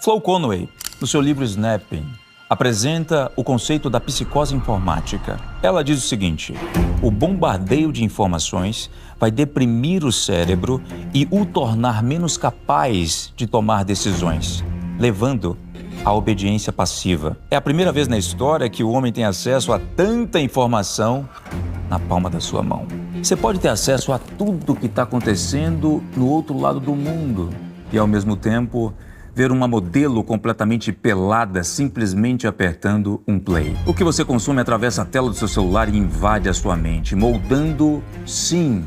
Flo Conway, no seu livro Snapping, apresenta o conceito da psicose informática. Ela diz o seguinte: o bombardeio de informações vai deprimir o cérebro e o tornar menos capaz de tomar decisões, levando à obediência passiva. É a primeira vez na história que o homem tem acesso a tanta informação na palma da sua mão. Você pode ter acesso a tudo o que está acontecendo no outro lado do mundo e, ao mesmo tempo, ver uma modelo completamente pelada simplesmente apertando um play. O que você consome atravessa a tela do seu celular e invade a sua mente, moldando, sim,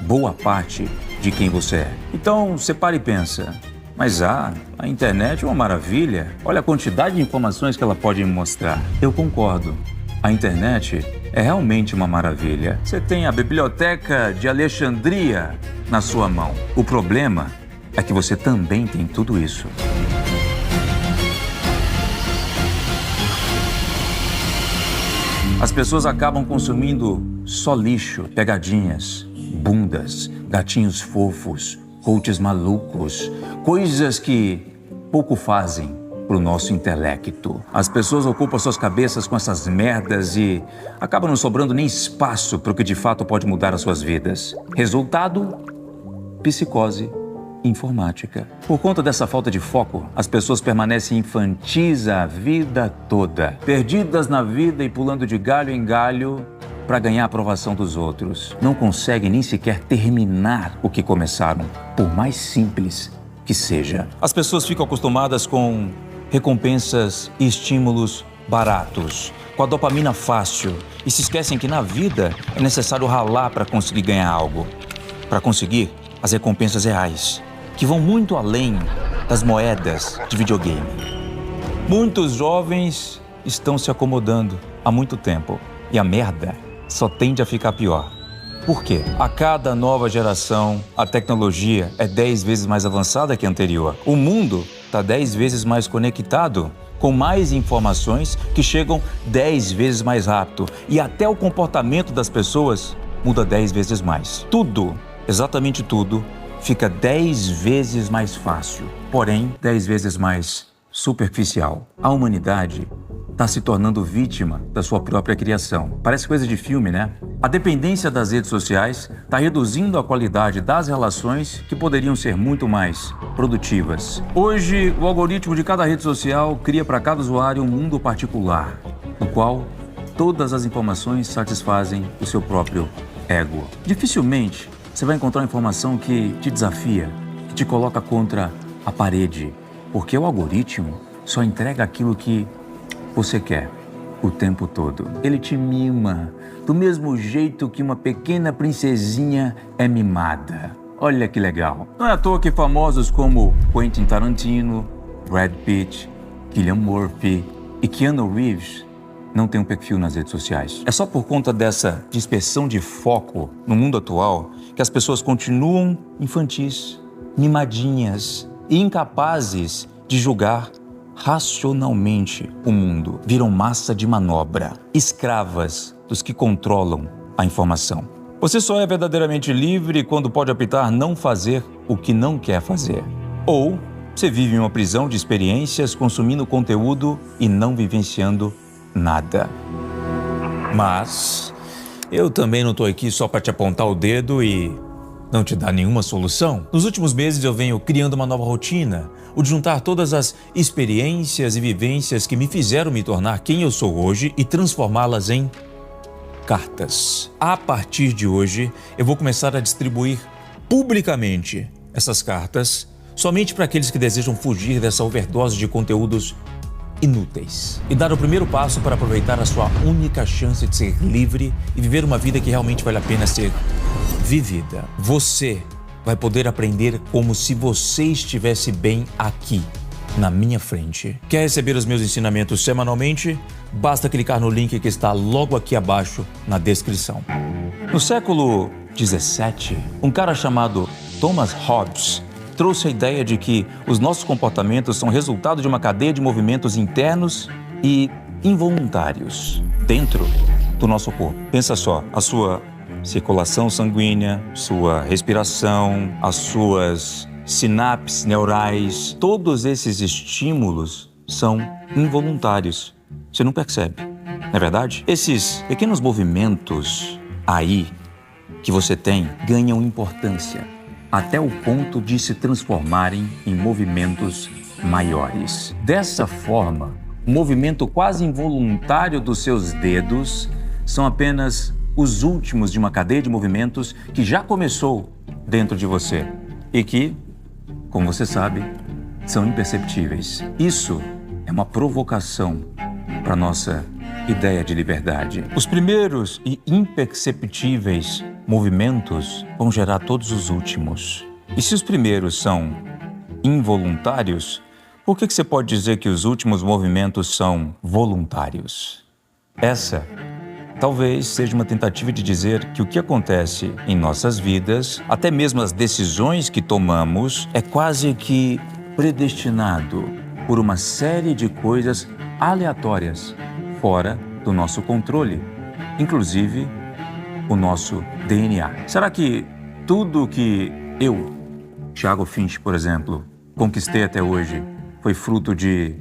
boa parte de quem você é. Então, você para e pensa, mas a internet é uma maravilha. Olha a quantidade de informações que ela pode me mostrar. Eu concordo. A internet é realmente uma maravilha. Você tem a Biblioteca de Alexandria na sua mão. O problema é que você também tem tudo isso. As pessoas acabam consumindo só lixo, pegadinhas, bundas, gatinhos fofos, coaches malucos, coisas que pouco fazem pro nosso intelecto. As pessoas ocupam suas cabeças com essas merdas e acabam não sobrando nem espaço para o que de fato pode mudar as suas vidas. Resultado? Psicose informática. Por conta dessa falta de foco, as pessoas permanecem infantis a vida toda, perdidas na vida e pulando de galho em galho para ganhar a aprovação dos outros. Não conseguem nem sequer terminar o que começaram, por mais simples que seja. As pessoas ficam acostumadas com recompensas e estímulos baratos, com a dopamina fácil, e se esquecem que na vida é necessário ralar para conseguir ganhar algo, para conseguir as recompensas reais, que vão muito além das moedas de videogame. Muitos jovens estão se acomodando há muito tempo e a merda só tende a ficar pior. Por quê? A cada nova geração, a tecnologia é 10 vezes mais avançada que a anterior. O mundo está 10 vezes mais conectado, com mais informações que chegam 10 vezes mais rápido. E até o comportamento das pessoas muda 10 vezes mais. Tudo, exatamente tudo, fica 10 vezes mais fácil, porém 10 vezes mais superficial. A humanidade está se tornando vítima da sua própria criação. Parece coisa de filme, né? A dependência das redes sociais está reduzindo a qualidade das relações que poderiam ser muito mais produtivas. Hoje, o algoritmo de cada rede social cria para cada usuário um mundo particular, no qual todas as informações satisfazem o seu próprio ego. Dificilmente você vai encontrar informação que te desafia, que te coloca contra a parede, porque o algoritmo só entrega aquilo que você quer o tempo todo. Ele te mima do mesmo jeito que uma pequena princesinha é mimada. Olha que legal. Não é à toa que famosos como Quentin Tarantino, Brad Pitt, Cillian Murphy e Keanu Reeves não têm um perfil nas redes sociais. É só por conta dessa dispersão de foco no mundo atual que as pessoas continuam infantis, mimadinhas e incapazes de julgar racionalmente o mundo. Viram massa de manobra, escravas dos que controlam a informação. Você só é verdadeiramente livre quando pode optar não fazer o que não quer fazer. Ou você vive em uma prisão de experiências, consumindo conteúdo e não vivenciando nada. Mas eu também não estou aqui só para te apontar o dedo e não te dar nenhuma solução. Nos últimos meses eu venho criando uma nova rotina, o de juntar todas as experiências e vivências que me fizeram me tornar quem eu sou hoje e transformá-las em cartas. A partir de hoje, eu vou começar a distribuir publicamente essas cartas somente para aqueles que desejam fugir dessa overdose de conteúdos inúteis e dar o primeiro passo para aproveitar a sua única chance de ser livre e viver uma vida que realmente vale a pena ser vivida. Você vai poder aprender como se você estivesse bem aqui, na minha frente. Quer receber os meus ensinamentos semanalmente? Basta clicar no link que está logo aqui abaixo na descrição. No século XVII, um cara chamado Thomas Hobbes trouxe a ideia de que os nossos comportamentos são resultado de uma cadeia de movimentos internos e involuntários dentro do nosso corpo. Pensa só, a sua circulação sanguínea, sua respiração, as suas sinapses neurais, todos esses estímulos são involuntários. Você não percebe, não é verdade? Esses pequenos movimentos aí que você tem ganham importância até o ponto de se transformarem em movimentos maiores. Dessa forma, o movimento quase involuntário dos seus dedos são apenas os últimos de uma cadeia de movimentos que já começou dentro de você e que, como você sabe, são imperceptíveis. Isso é uma provocação para a nossa ideia de liberdade. Os primeiros e imperceptíveis movimentos vão gerar todos os últimos. E se os primeiros são involuntários, por que você pode dizer que os últimos movimentos são voluntários? Essa talvez seja uma tentativa de dizer que o que acontece em nossas vidas, até mesmo as decisões que tomamos, é quase que predestinado por uma série de coisas aleatórias, fora do nosso controle, inclusive o nosso DNA. Será que tudo que eu, Thiago Finch, por exemplo, conquistei até hoje foi fruto de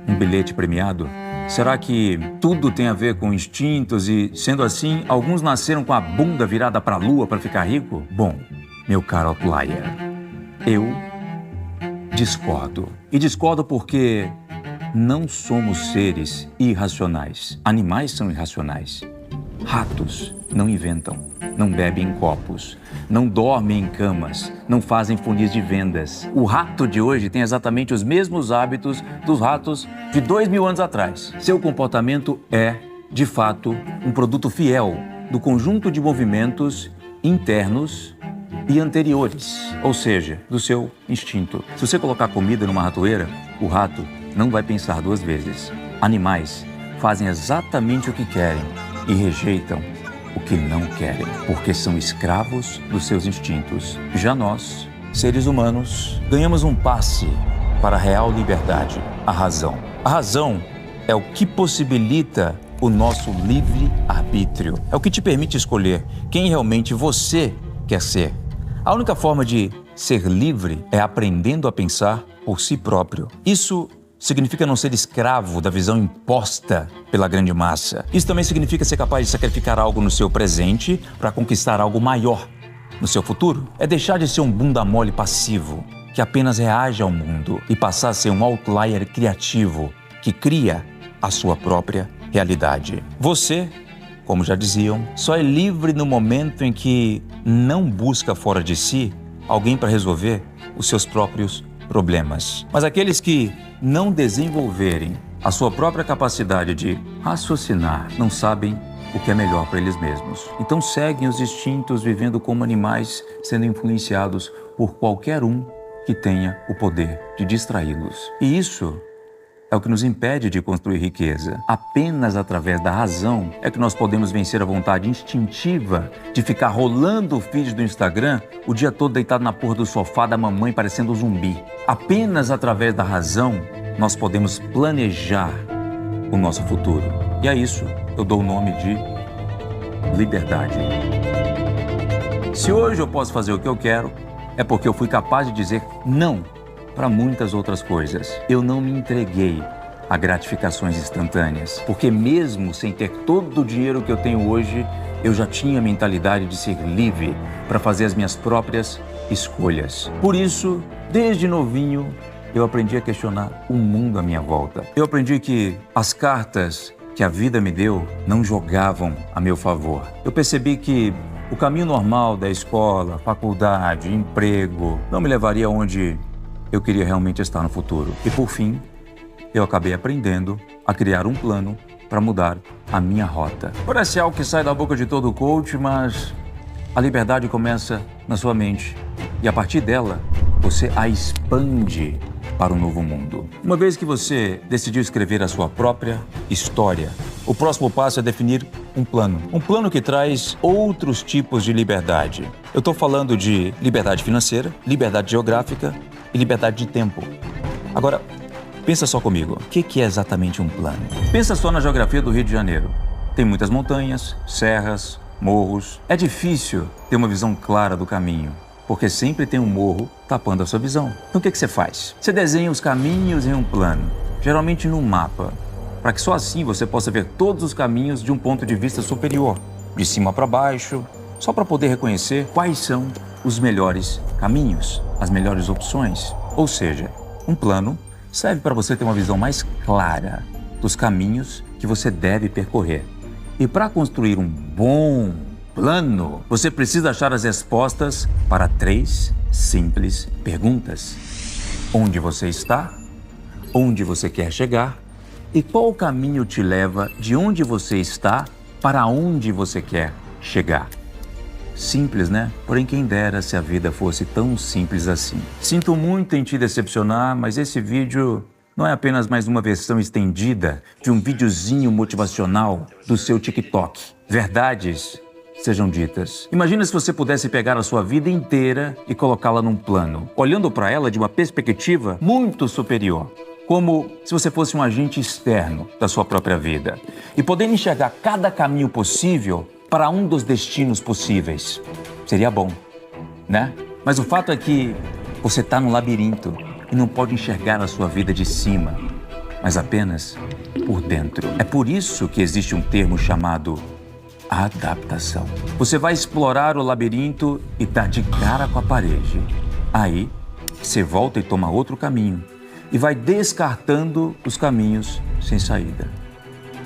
um bilhete premiado? Será que tudo tem a ver com instintos e, sendo assim, alguns nasceram com a bunda virada para a lua para ficar rico? Bom, meu caro outlier, eu discordo. E discordo porque não somos seres irracionais. Animais são irracionais. Ratos não inventam, não bebem em copos, não dormem em camas, não fazem funis de vendas. O rato de hoje tem exatamente os mesmos hábitos dos ratos de 2000 anos atrás. Seu comportamento é, de fato, um produto fiel do conjunto de movimentos internos e anteriores, ou seja, do seu instinto. Se você colocar comida numa ratoeira, o rato não vai pensar duas vezes. Animais fazem exatamente o que querem e rejeitam o que não querem, porque são escravos dos seus instintos. Já nós, seres humanos, ganhamos um passe para a real liberdade, a razão. A razão é o que possibilita o nosso livre-arbítrio. É o que te permite escolher quem realmente você quer ser. A única forma de ser livre é aprendendo a pensar por si próprio. Isso significa não ser escravo da visão imposta pela grande massa. Isso também significa ser capaz de sacrificar algo no seu presente para conquistar algo maior no seu futuro. É deixar de ser um bunda mole passivo, que apenas reage ao mundo, e passar a ser um outlier criativo, que cria a sua própria realidade. Você, como já diziam, só é livre no momento em que não busca fora de si alguém para resolver os seus próprios problemas. Mas aqueles que não desenvolverem a sua própria capacidade de raciocinar não sabem o que é melhor para eles mesmos. Então seguem os instintos, vivendo como animais, sendo influenciados por qualquer um que tenha o poder de distraí-los. E isso é o que nos impede de construir riqueza. Apenas através da razão é que nós podemos vencer a vontade instintiva de ficar rolando o feed do Instagram o dia todo deitado na porra do sofá da mamãe parecendo um zumbi. Apenas através da razão nós podemos planejar o nosso futuro. E a isso eu dou o nome de liberdade. Se hoje eu posso fazer o que eu quero, é porque eu fui capaz de dizer não para muitas outras coisas. Eu não me entreguei a gratificações instantâneas, porque mesmo sem ter todo o dinheiro que eu tenho hoje, eu já tinha a mentalidade de ser livre para fazer as minhas próprias escolhas. Por isso, desde novinho, eu aprendi a questionar o mundo à minha volta. Eu aprendi que as cartas que a vida me deu não jogavam a meu favor. Eu percebi que o caminho normal da escola, faculdade, emprego, não me levaria onde eu queria realmente estar no futuro. E por fim, eu acabei aprendendo a criar um plano para mudar a minha rota. Parece algo que sai da boca de todo coach, mas a liberdade começa na sua mente. E a partir dela, você a expande para um novo mundo. Uma vez que você decidiu escrever a sua própria história, o próximo passo é definir um plano. Um plano que traz outros tipos de liberdade. Eu estou falando de liberdade financeira, liberdade geográfica e liberdade de tempo. Agora, pensa só comigo. O que é exatamente um plano? Pensa só na geografia do Rio de Janeiro. Tem muitas montanhas, serras, morros. É difícil ter uma visão clara do caminho. porque sempre tem um morro tapando a sua visão. Então o que você faz? Você desenha os caminhos em um plano, geralmente num mapa, para que só assim você possa ver todos os caminhos de um ponto de vista superior, de cima para baixo, só para poder reconhecer quais são os melhores caminhos, as melhores opções. Ou seja, um plano serve para você ter uma visão mais clara dos caminhos que você deve percorrer. E para construir um bom plano, você precisa achar as respostas para 3 simples perguntas: onde você está? Onde você quer chegar? E qual caminho te leva de onde você está para onde você quer chegar? Simples, né? Porém, quem dera se a vida fosse tão simples assim. Sinto muito em te decepcionar, mas esse vídeo não é apenas mais uma versão estendida de um videozinho motivacional do seu TikTok. Verdades sejam ditas. Imagina se você pudesse pegar a sua vida inteira e colocá-la num plano, olhando para ela de uma perspectiva muito superior, como se você fosse um agente externo da sua própria vida e poder enxergar cada caminho possível para um dos destinos possíveis. Seria bom, né? Mas o fato é que você está no labirinto e não pode enxergar a sua vida de cima, mas apenas por dentro. É por isso que existe um termo chamado adaptação. Você vai explorar o labirinto e dar de cara com a parede. Aí, você volta e toma outro caminho e vai descartando os caminhos sem saída.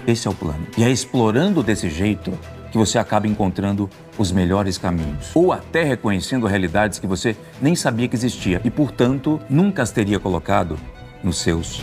Esse é o plano. E é explorando desse jeito que você acaba encontrando os melhores caminhos, ou até reconhecendo realidades que você nem sabia que existia e, portanto, nunca as teria colocado nos seus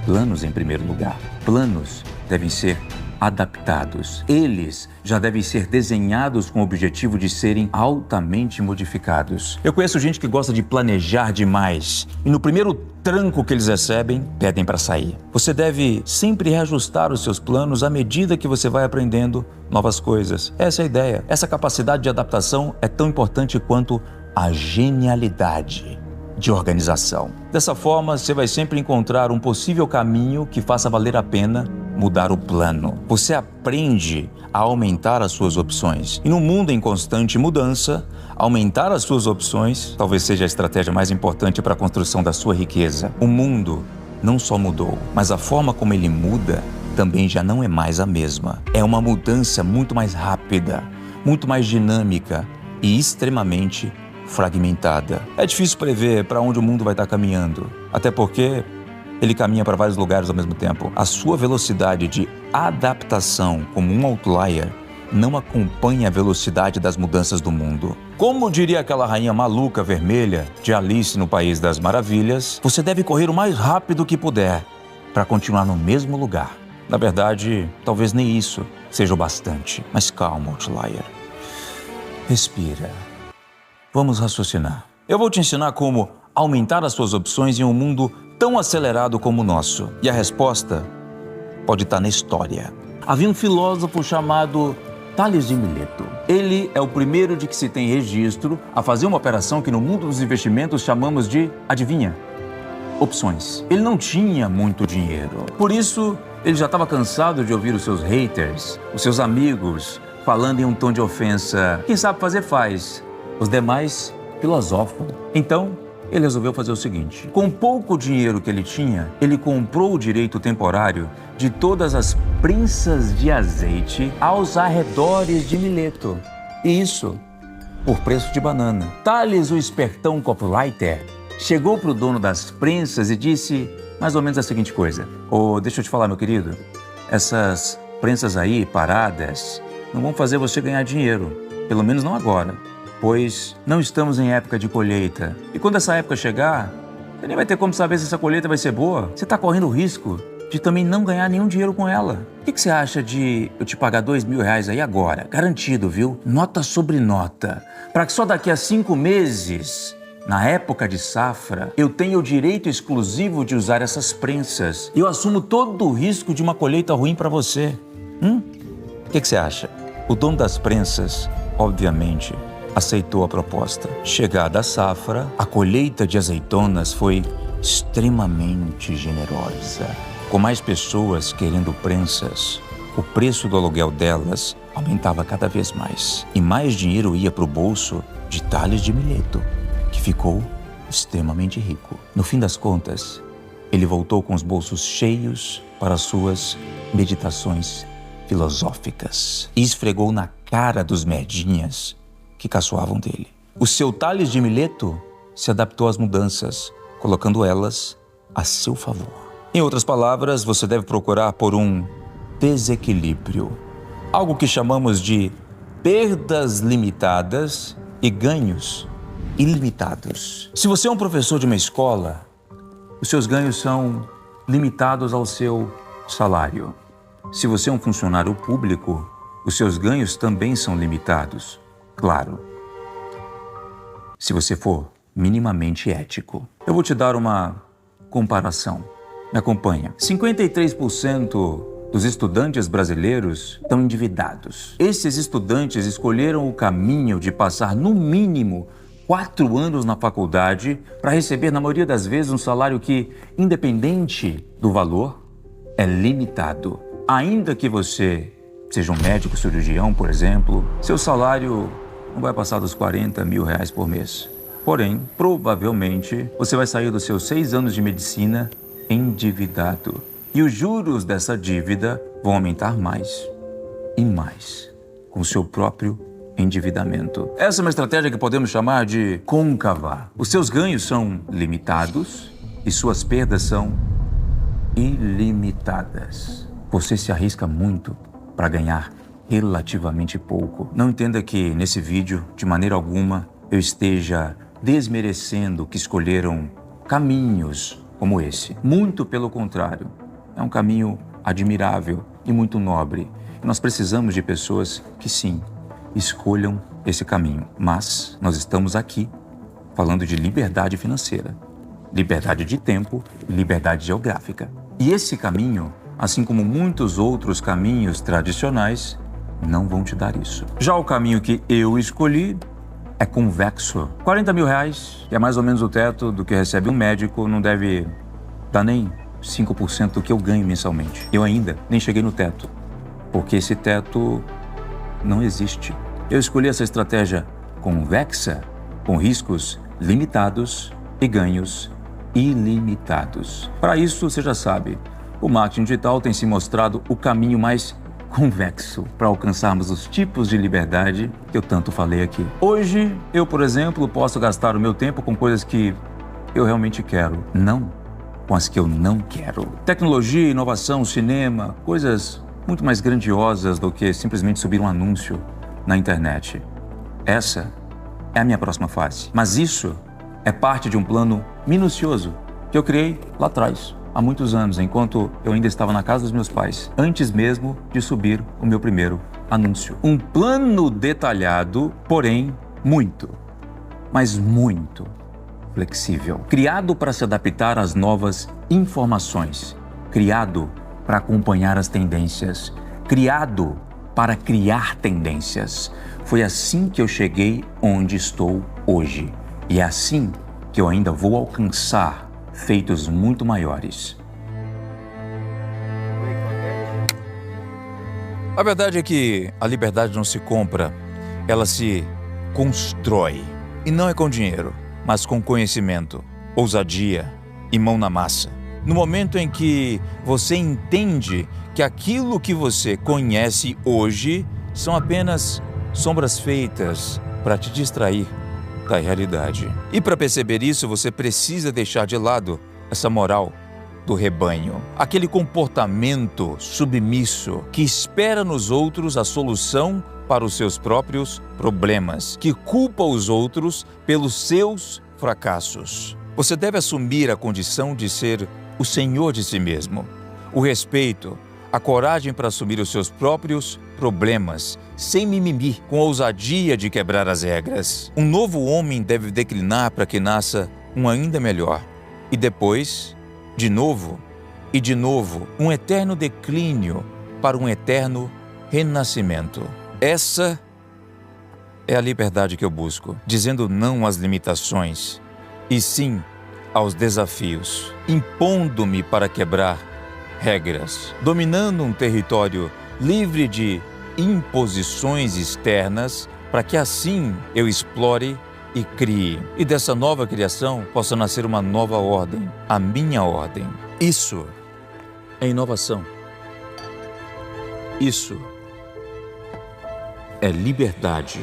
planos em primeiro lugar. Planos devem ser adaptados. Eles já devem ser desenhados com o objetivo de serem altamente modificados. Eu conheço gente que gosta de planejar demais e no primeiro tranco que eles recebem, pedem para sair. Você deve sempre reajustar os seus planos à medida que você vai aprendendo novas coisas. Essa é a ideia. Essa capacidade de adaptação é tão importante quanto a genialidade de organização. Dessa forma, você vai sempre encontrar um possível caminho que faça valer a pena mudar o plano. Você aprende a aumentar as suas opções. E num mundo em constante mudança, aumentar as suas opções talvez seja a estratégia mais importante para a construção da sua riqueza. O mundo não só mudou, mas a forma como ele muda também já não é mais a mesma. É uma mudança muito mais rápida, muito mais dinâmica e extremamente fragmentada. É difícil prever para onde o mundo vai estar caminhando, até porque ele caminha para vários lugares ao mesmo tempo. A sua velocidade de adaptação como um outlier não acompanha a velocidade das mudanças do mundo. Como diria aquela rainha maluca vermelha de Alice no País das Maravilhas, você deve correr o mais rápido que puder para continuar no mesmo lugar. Na verdade, talvez nem isso seja o bastante. Mas calma, outlier. Respira. Vamos raciocinar. Eu vou te ensinar como aumentar as suas opções em um mundo tão acelerado como o nosso. E a resposta pode estar na história. Havia um filósofo chamado Tales de Mileto. Ele é o primeiro de que se tem registro a fazer uma operação que no mundo dos investimentos chamamos de, adivinha? Opções. Ele não tinha muito dinheiro. Por isso, ele já estava cansado de ouvir os seus haters, os seus amigos, falando em um tom de ofensa. Quem sabe fazer faz. Os demais filosofam. Então, ele resolveu fazer o seguinte: com pouco dinheiro que ele tinha, ele comprou o direito temporário de todas as prensas de azeite aos arredores de Mileto. E isso por preço de banana. Tales, o espertão copywriter, chegou para o dono das prensas e disse mais ou menos a seguinte coisa: deixa eu te falar, meu querido, essas prensas aí paradas não vão fazer você ganhar dinheiro, pelo menos não agora, pois não estamos em época de colheita. E quando essa época chegar, você nem vai ter como saber se essa colheita vai ser boa. Você está correndo o risco de também não ganhar nenhum dinheiro com ela. O que você acha de eu te pagar R$2.000 aí agora? Garantido, viu? Nota sobre nota. Para que só daqui a 5 meses, na época de safra, eu tenha o direito exclusivo de usar essas prensas. E eu assumo todo o risco de uma colheita ruim para você. O que você acha? O dono das prensas, obviamente, aceitou a proposta. Chegada a safra, a colheita de azeitonas foi extremamente generosa. Com mais pessoas querendo prensas, o preço do aluguel delas aumentava cada vez mais. E mais dinheiro ia para o bolso de Tales de Mileto. que ficou extremamente rico. No fim das contas, ele voltou com os bolsos cheios para suas meditações filosóficas e esfregou na cara dos merdinhas que caçoavam dele. O seu Tales de Mileto se adaptou às mudanças, colocando elas a seu favor. Em outras palavras, você deve procurar por um desequilíbrio, algo que chamamos de perdas limitadas e ganhos ilimitados. Se você é um professor de uma escola, os seus ganhos são limitados ao seu salário. Se você é um funcionário público, os seus ganhos também são limitados. Claro, se você for minimamente ético. Eu vou te dar uma comparação. Me acompanha. 53% dos estudantes brasileiros estão endividados. Esses estudantes escolheram o caminho de passar no mínimo 4 anos na faculdade para receber, na maioria das vezes, um salário que, independente do valor, é limitado. Ainda que você seja um médico cirurgião, por exemplo, seu salário não vai passar dos R$40 mil por mês. Porém, provavelmente, você vai sair dos seus 6 anos de medicina endividado. E os juros dessa dívida vão aumentar mais e mais com o seu próprio endividamento. Essa é uma estratégia que podemos chamar de côncava. Os seus ganhos são limitados e suas perdas são ilimitadas. Você se arrisca muito para ganhar relativamente pouco. Não entenda que nesse vídeo, de maneira alguma, eu esteja desmerecendo que escolheram caminhos como esse. Muito pelo contrário. É um caminho admirável e muito nobre. E nós precisamos de pessoas que, sim, escolham esse caminho. Mas nós estamos aqui falando de liberdade financeira, liberdade de tempo e liberdade geográfica. E esse caminho, assim como muitos outros caminhos tradicionais, não vão te dar isso. Já o caminho que eu escolhi é convexo. R$40 mil, que é mais ou menos o teto do que recebe um médico, não deve dar nem 5% do que eu ganho mensalmente. Eu ainda nem cheguei no teto, porque esse teto não existe. Eu escolhi essa estratégia convexa, com riscos limitados e ganhos ilimitados. Para isso, você já sabe, o marketing digital tem se mostrado o caminho mais convexo para alcançarmos os tipos de liberdade que eu tanto falei aqui. Hoje, eu, por exemplo, posso gastar o meu tempo com coisas que eu realmente quero, não com as que eu não quero. Tecnologia, inovação, cinema, coisas muito mais grandiosas do que simplesmente subir um anúncio na internet. Essa é a minha próxima fase. Mas isso é parte de um plano minucioso que eu criei lá atrás, há muitos anos, enquanto eu ainda estava na casa dos meus pais, antes mesmo de subir o meu primeiro anúncio. Um plano detalhado, porém muito, mas muito flexível. Criado para se adaptar às novas informações, criado para acompanhar as tendências, criado para criar tendências. Foi assim que eu cheguei onde estou hoje. E é assim que eu ainda vou alcançar feitos muito maiores. A verdade é que a liberdade não se compra, ela se constrói. E não é com dinheiro, mas com conhecimento, ousadia e mão na massa. No momento em que você entende que aquilo que você conhece hoje são apenas sombras feitas para te distrair da realidade. E para perceber isso, você precisa deixar de lado essa moral do rebanho, aquele comportamento submisso que espera nos outros a solução para os seus próprios problemas, que culpa os outros pelos seus fracassos. Você deve assumir a condição de ser o senhor de si mesmo, o respeito, a coragem para assumir os seus próprios problemas, sem mimimi, com ousadia de quebrar as regras. Um novo homem deve declinar para que nasça um ainda melhor. E depois, de novo e de novo, um eterno declínio para um eterno renascimento. Essa é a liberdade que eu busco, dizendo não às limitações e sim aos desafios, impondo-me para quebrar regras, dominando um território livre de imposições externas para que assim eu explore e crie. E dessa nova criação possa nascer uma nova ordem, a minha ordem. Isso é inovação. Isso é liberdade.